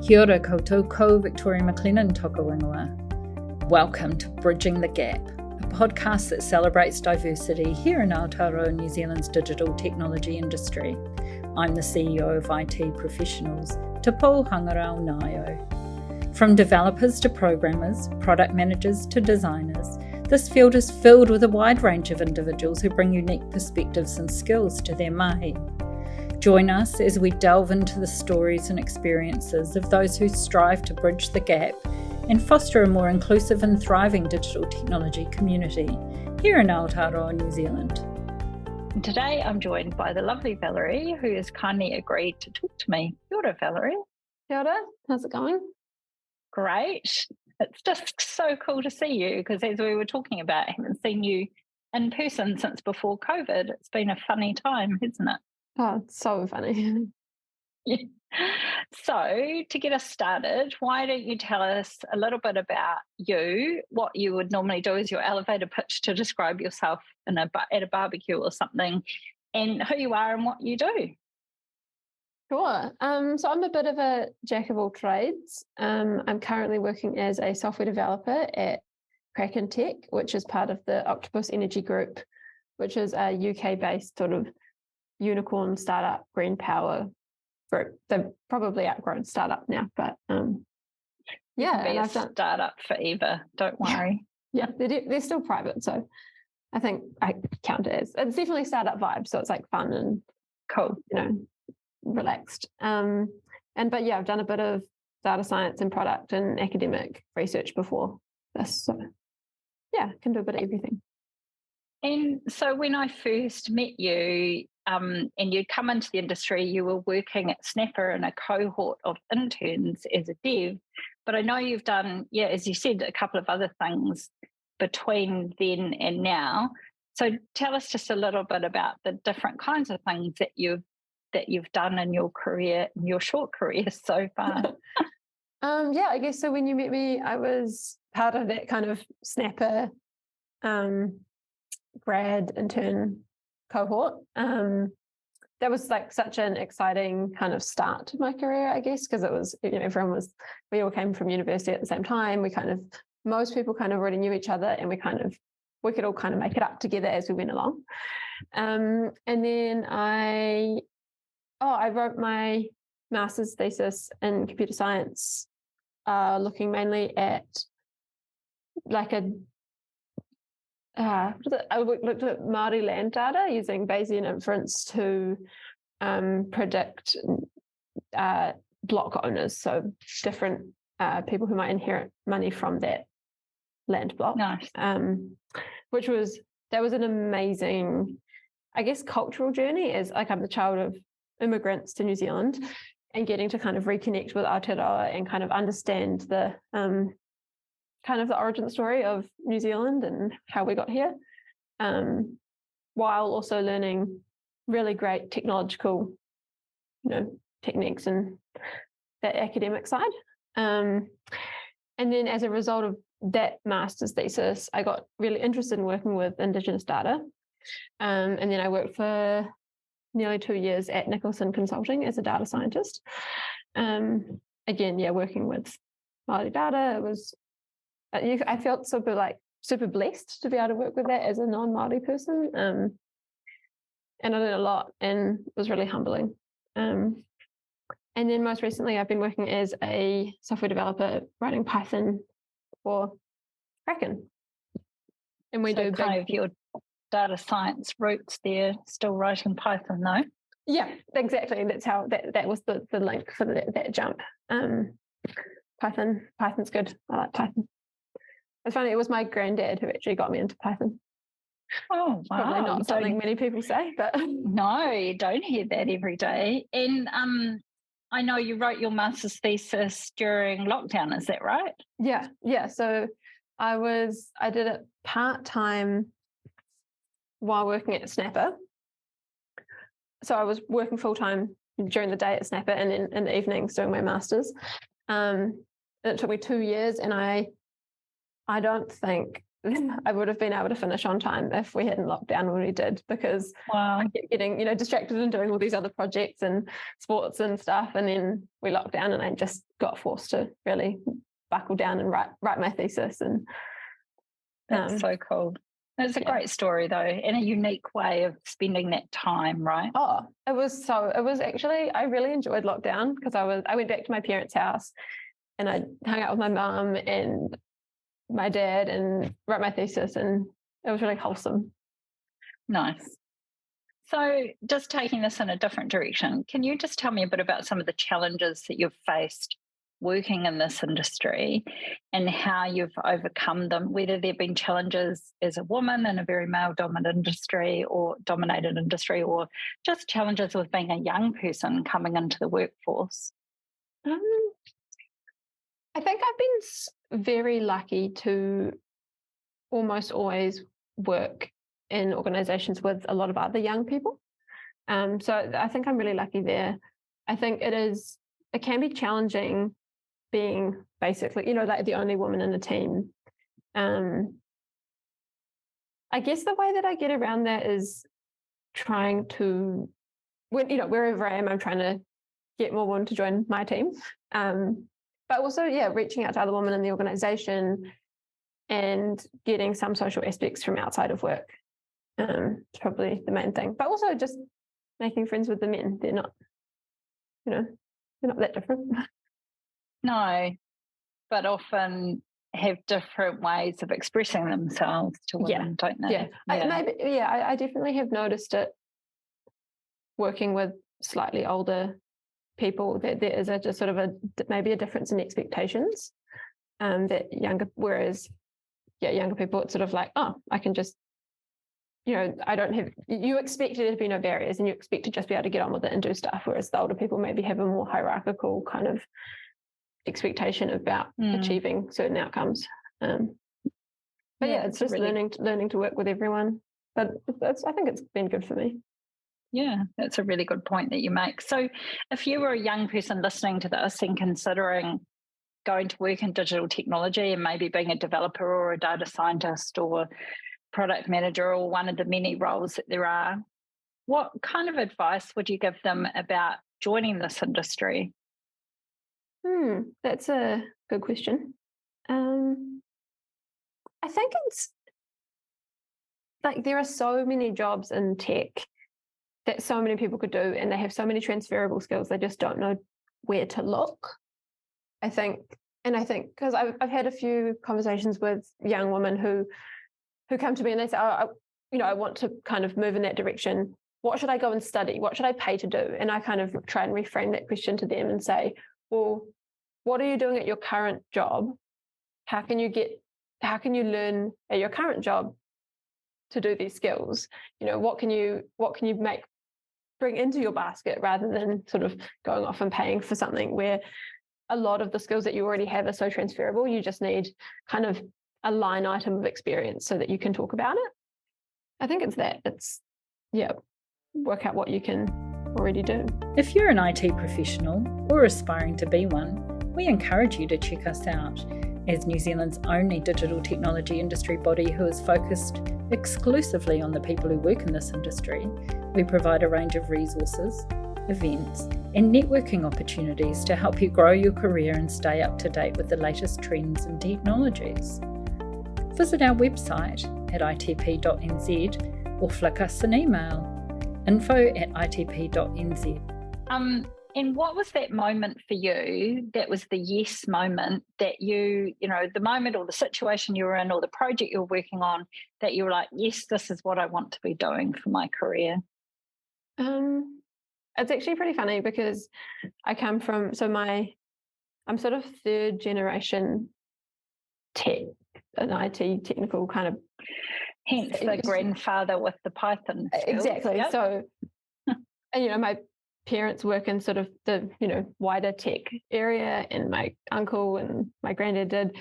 Kia ora koutou, ko Victoria McLennan toka wingua. Welcome to Bridging the Gap, a podcast that celebrates diversity here in Aotearoa, New Zealand's digital technology industry. I'm the CEO of IT Professionals, Te Pou Hangarau Ngaio. From developers to programmers, product managers to designers, this field is filled with a wide range of individuals who bring unique perspectives and skills to their mahi. Join us as we delve into the stories and experiences of those who strive to bridge the gap and foster a more inclusive and thriving digital technology community here in Aotearoa, New Zealand. Today I'm joined by the lovely Valerie, who has kindly agreed to talk to me. Kia ora, Valerie. Kia ora, how's it going? Great. It's just so cool to see you because as we were talking about, I haven't seen you in person since before COVID. It's been a funny time, hasn't it? Oh, it's so funny. Yeah. So to get us started, why don't you tell us a little bit about you, what you would normally do as your elevator pitch to describe yourself at a barbecue or something, and who you are and what you do. Sure. So I'm a bit of a jack of all trades. I'm currently working as a software developer at Kraken Tech, which is part of the Octopus Energy Group, which is a UK-based sort of unicorn startup green power group. They've probably outgrown startup now, but yeah, and I've done startup forever. Don't worry. Yeah, they're still private, so I think I count it as it's definitely startup vibe. So it's like fun and cool, relaxed. But yeah, I've done a bit of data science and product and academic research before this, so yeah, can do a bit of everything. And so when I first met you, and you'd come into the industry, you were working at Snapper in a cohort of interns as a dev, but I know you've done, as you said, a couple of other things between then and now. So tell us just a little bit about the different kinds of things that you've done in your career, in your short career so far. I guess so. When you met me, I was part of that kind of Snapper grad intern cohort. That was like such an exciting kind of start to my career, I guess, because it was, we all came from university at the same time. Most people kind of already knew each other, and we could all kind of make it up together as we went along. And then I wrote my master's thesis in computer science, looking mainly at like I looked at Māori land data using Bayesian inference to predict block owners, so different people who might inherit money from that land block. Nice. That was an amazing, I guess, cultural journey, as like I'm the child of immigrants to New Zealand, and getting to kind of reconnect with Aotearoa and kind of understand the kind of the origin story of New Zealand and how we got here, while also learning really great technological, techniques and that academic side. And then as a result of that master's thesis, I got really interested in working with Indigenous data. And then I worked for nearly 2 years at Nicholson Consulting as a data scientist. Working with Māori data, it was I felt super blessed to be able to work with that as a non-Māori person, and I learned a lot, and it was really humbling. And then most recently, I've been working as a software developer writing Python for Kraken, and we do kind of your data science roots there, still writing Python, though. Yeah, exactly. That's how that was the link for that jump. Python's good. I like Python. It's funny, it was my granddad who actually got me into Python. Oh, wow. Probably not something many people say, but... No, you don't hear that every day. And I know you wrote your master's thesis during lockdown, is that right? Yeah. So I did it part-time while working at Snapper. So I was working full-time during the day at Snapper and then in the evenings doing my master's. And it took me 2 years, and I don't think I would have been able to finish on time if we hadn't locked down when we did, because I kept getting, distracted and doing all these other projects and sports and stuff. And then we locked down and I just got forced to really buckle down and write my thesis. And that's so cool. It's a great story though, and a unique way of spending that time, right? Oh, it was actually, I really enjoyed lockdown because I went back to my parents' house and I hung out with my mum and my dad and wrote my thesis, and it was really wholesome. Nice. So just taking this in a different direction, can you just tell me a bit about some of the challenges that you've faced working in this industry and how you've overcome them, whether there have been challenges as a woman in a very male-dominated industry or just challenges with being a young person coming into the workforce? I think I've been very lucky to almost always work in organizations with a lot of other young people. So I think I'm really lucky there. I think it can be challenging being basically, like the only woman in the team. I guess the way that I get around that is trying to, wherever I am, I'm trying to get more women to join my team. But also, reaching out to other women in the organization and getting some social aspects from outside of work is probably the main thing. But also just making friends with the men. They're not, they're not that different. No, but often have different ways of expressing themselves to women, don't they? I definitely have noticed it working with slightly older people, that there is just sort of maybe a difference in expectations, that younger people, it's sort of like, oh, I can just, I don't have, you expect there to be no barriers and you expect to just be able to get on with it and do stuff, whereas the older people maybe have a more hierarchical kind of expectation about achieving certain outcomes. But it's just learning to work with everyone. But I think it's been good for me. Yeah, that's a really good point that you make. So if you were a young person listening to this and considering going to work in digital technology and maybe being a developer or a data scientist or product manager or one of the many roles that there are, what kind of advice would you give them about joining this industry? That's a good question. I think it's like there are so many jobs in tech that so many people could do, and they have so many transferable skills, they just don't know where to look. I think because I've had a few conversations with young women who come to me and they say, I want to kind of move in that direction. What should I go and study? What should I pay to do? And I kind of try and reframe that question to them and say, well, what are you doing at your current job? How can you learn at your current job to do these skills? What can you bring into your basket, rather than sort of going off and paying for something where a lot of the skills that you already have are so transferable. You just need kind of a line item of experience so that you can talk about it. I think it's that. It's, work out what you can already do. If you're an IT professional or aspiring to be one, we encourage you to check us out. As New Zealand's only digital technology industry body who is focused exclusively on the people who work in this industry, we provide a range of resources, events, and networking opportunities to help you grow your career and stay up to date with the latest trends and technologies. Visit our website at itp.nz or flick us an email, info@itp.nz. And what was that moment for you that was the yes moment that the moment or the situation you were in or the project you were working on that you were like, yes, this is what I want to be doing for my career? It's actually pretty funny because I come from, I'm sort of third generation tech, an IT technical kind of. Hence the grandfather with the Python skills. Exactly. Yep. So, and my parents work in sort of the wider tech area, and my uncle and my granddad did.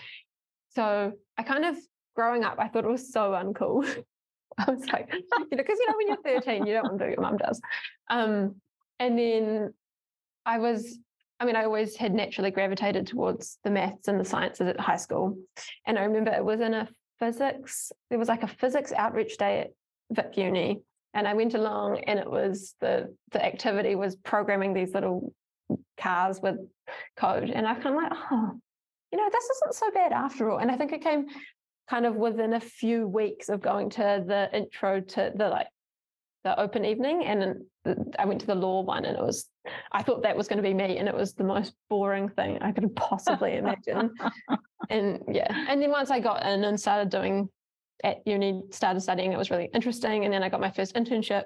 So I kind of, growing up, I thought it was so uncool. I was like, because when you're 13, you don't want to do what your mum does. And then I always had naturally gravitated towards the maths and the sciences at high school. And I remember it was in a physics. There was like a physics outreach day at Vic Uni, and I went along, and it was the activity was programming these little cars with code, and I kind of like, oh, this isn't so bad after all. And I think it came kind of within a few weeks of going to the intro to the open evening, and I went to the law one, and I thought that was going to be me, and it was the most boring thing I could possibly imagine. And then once I got in and started doing at uni, started studying, it was really interesting. And then I got my first internship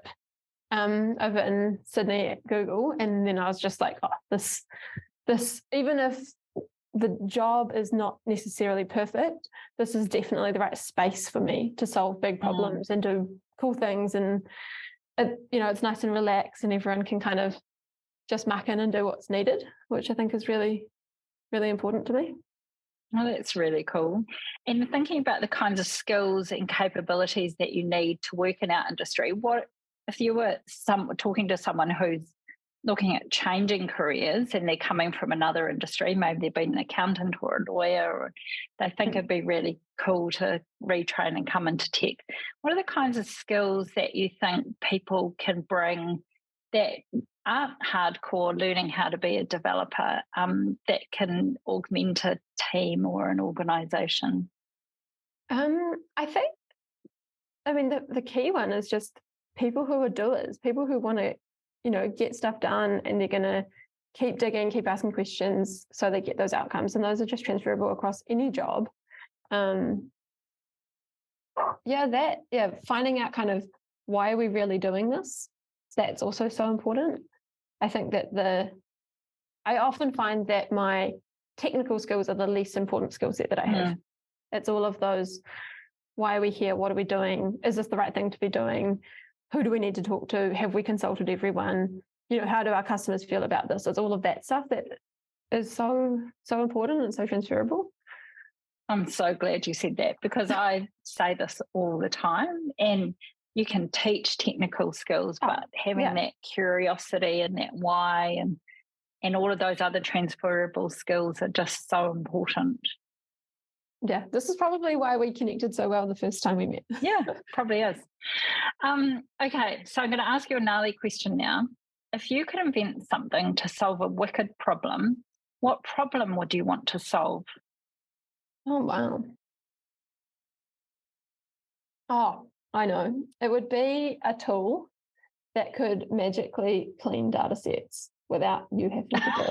over in Sydney at Google, and then I was just like, oh, this even if the job is not necessarily perfect, this is definitely the right space for me to solve big problems and do cool things. And it's nice and relaxed, and everyone can kind of just muck in and do what's needed, which I think is really, really important to me. Oh, that's really cool. And thinking about the kinds of skills and capabilities that you need to work in our industry, what if you were talking to someone who's looking at changing careers and they're coming from another industry, maybe they've been an accountant or a lawyer, or they think it'd be really cool to retrain and come into tech. What are the kinds of skills that you think people can bring that aren't hardcore learning how to be a developer, that can augment a team or an organisation? I think, the key one is just people who are doers, people who want to, get stuff done, and they're going to keep digging, keep asking questions so they get those outcomes. And those are just transferable across any job. Finding out kind of why are we really doing this? That's also so important. I think that I often find that my technical skills are the least important skill set that I have. It's all of those, why are we here? What are we doing? Is this the right thing to be doing? Who do we need to talk to? Have we consulted everyone? How do our customers feel about this? It's all of that stuff that is so, so important and so transferable. I'm so glad you said that, because I say this all the time, and you can teach technical skills, but having that curiosity and that why and all of those other transferable skills are just so important. Yeah, this is probably why we connected so well the first time we met. Yeah, probably is. Okay, so I'm going to ask you a gnarly question now. If you could invent something to solve a wicked problem, what problem would you want to solve? Oh, wow. Oh, I know. It would be a tool that could magically clean data sets without you having to do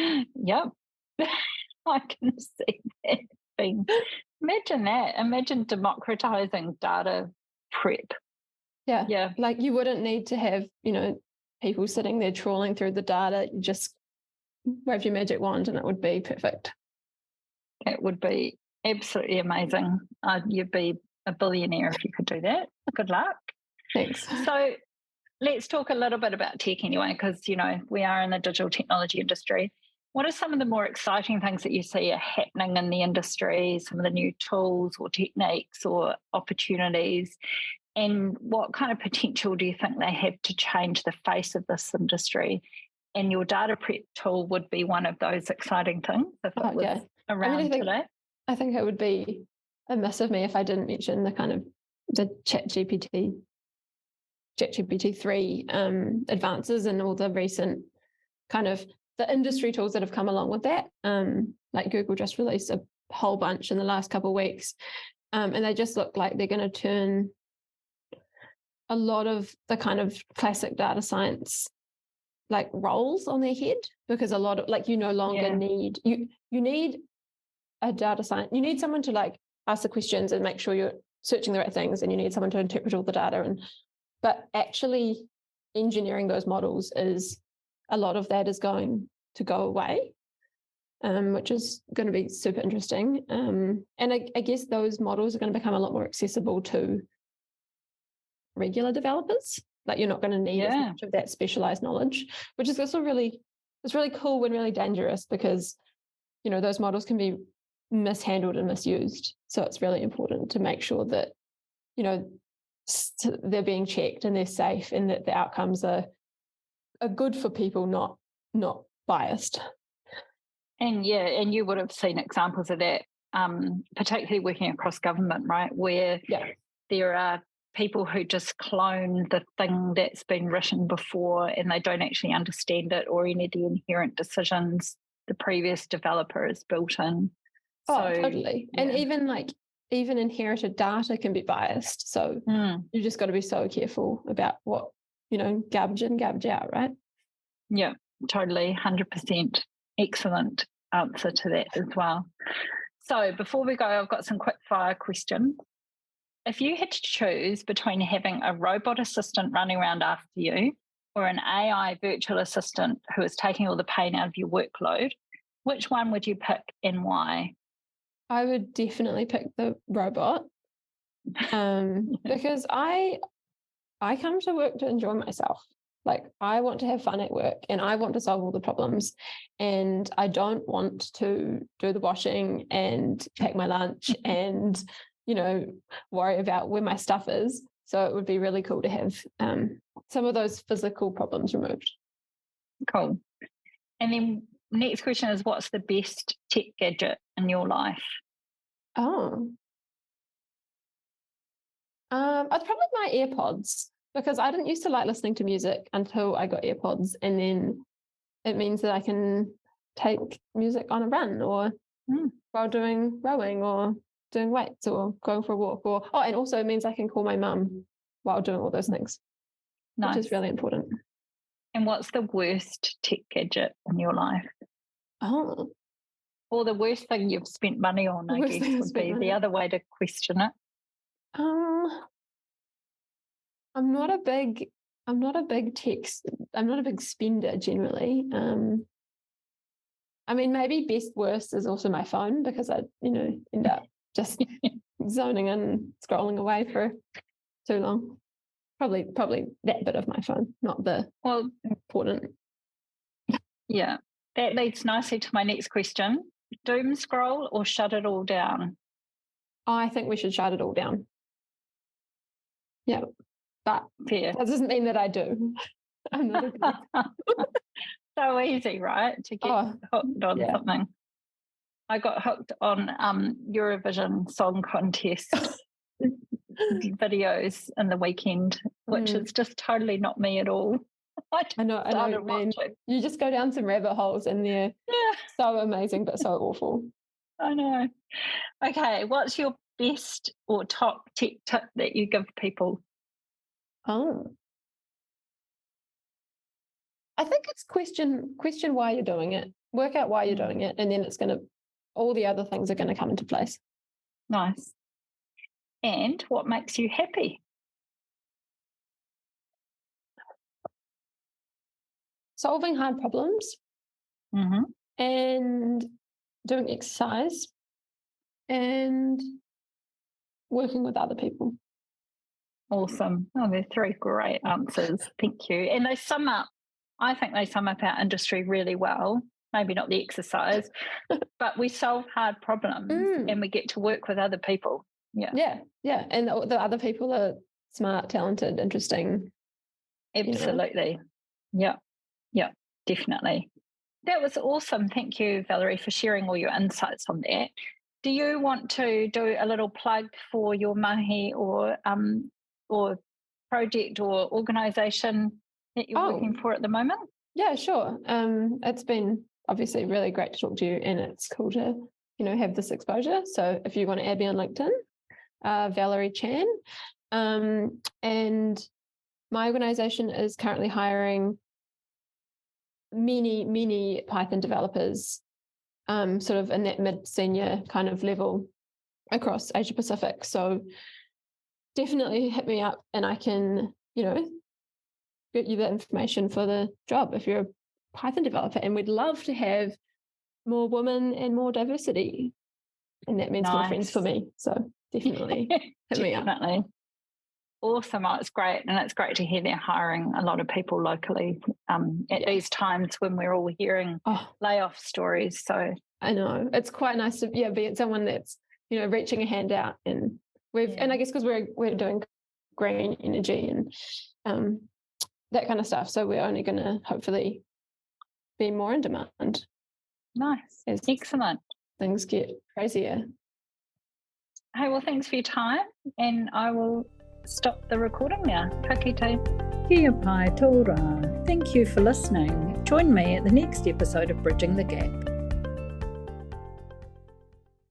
it. Yep. I can see that thing. Imagine that. Imagine democratizing data prep. Yeah. Like you wouldn't need to have, people sitting there trawling through the data. You just wave your magic wand and it would be perfect. It would be absolutely amazing. You'd be a billionaire if you could do that. Good luck. Thanks. So let's talk a little bit about tech anyway, because, we are in the digital technology industry. What are some of the more exciting things that you see are happening in the industry, some of the new tools or techniques or opportunities? And what kind of potential do you think they have to change the face of this industry? And your data prep tool would be one of those exciting things if it was around today. I think it would be amiss of me if I didn't mention the kind of the ChatGPT-3 advances and all the recent kind of the industry tools that have come along with that. Like Google just released a whole bunch in the last couple of weeks, and they just look like they're going to turn a lot of the kind of classic data science like roles on their head, because a lot of you no longer need you need a data science. You need someone to like ask the questions and make sure you're searching the right things, and you need someone to interpret all the data. But actually engineering those models is a lot of that is going to go away, which is going to be super interesting. And I guess those models are going to become a lot more accessible to regular developers. Like you're not going to need as much of that specialized knowledge, which is also really cool and really dangerous, because those models can be mishandled and misused. So it's really important to make sure that they're being checked and they're safe, and that the outcomes are good for people, not biased. And you would have seen examples of that particularly working across government, right, where there are people who just clone the thing that's been written before and they don't actually understand it or any of the inherent decisions the previous developer has built in. Totally. And even inherited data can be biased. So you just got to be so careful about what, garbage in, garbage out, right? Yeah, totally. 100%. Excellent answer to that as well. So before we go, I've got some quick fire questions. If you had to choose between having a robot assistant running around after you or an AI virtual assistant who is taking all the pain out of your workload, which one would you pick and why? I would definitely pick the robot because I come to work to enjoy myself. Like, I want to have fun at work and I want to solve all the problems, and I don't want to do the washing and pack my lunch and worry about where my stuff is. So it would be really cool to have some of those physical problems removed. Cool. And then next question is, what's the best tech gadget in your life? It's probably my AirPods, because I didn't used to like listening to music until I got AirPods, and then it means that I can take music on a run or while doing rowing or doing weights or going for a walk, and also it means I can call my mum while doing all those things. Nice. Which is really important. And what's the worst tech gadget in your life? Or the worst thing you've spent money on, I guess, would be the other way to question it. I'm not a big spender generally. I mean, maybe best worst is also my phone, because I, end up just zoning in, scrolling away for too long. Probably that bit of my phone, not the important. Yeah, that leads nicely to my next question. Doom scroll or shut it all down? I think we should shut it all down. Yeah, but that doesn't mean that I do. I'm not so easy, right, to get hooked on something. I got hooked on Eurovision Song Contest videos in the weekend, which is just totally not me at all. I know what you mean. You just go down some rabbit holes and they're so amazing but so awful. I know. Okay, what's your best or top tech tip that you give people? I think it's question why you're doing it. Work out why you're doing it, and then all the other things are going to come into place. Nice. And what makes you happy? Solving hard problems and doing exercise and working with other people. Awesome. Oh, they're three great answers. Thank you. And I think they sum up our industry really well. Maybe not the exercise, but we solve hard problems and we get to work with other people. Yeah. And the other people are smart, talented, interesting. Absolutely. Yeah, definitely. That was awesome. Thank you, Valerie, for sharing all your insights on that. Do you want to do a little plug for your mahi or project or organisation that you're working for at the moment? Yeah, sure. It's been obviously really great to talk to you, and it's cool to have this exposure. So if you want to add me on LinkedIn, Valerie Chan, and my organisation is currently hiring many Python developers, sort of in that mid-senior kind of level across Asia Pacific. So definitely hit me up and I can, get you the information for the job if you're a Python developer. And we'd love to have more women and more diversity. And that means more friends for me. So definitely hit me up. Awesome. Oh, it's great. And it's great to hear they're hiring a lot of people locally at these times when we're all hearing layoff stories. So I know it's quite nice to be someone that's, reaching a hand out, and and I guess because we're doing green energy and that kind of stuff. So we're only going to hopefully be more in demand. Nice. Excellent. Things get crazier. Hey, well, thanks for your time, and I will stop the recording now. Ka kite. Kia pai tō rā. Thank you for listening. Join me at the next episode of Bridging the Gap.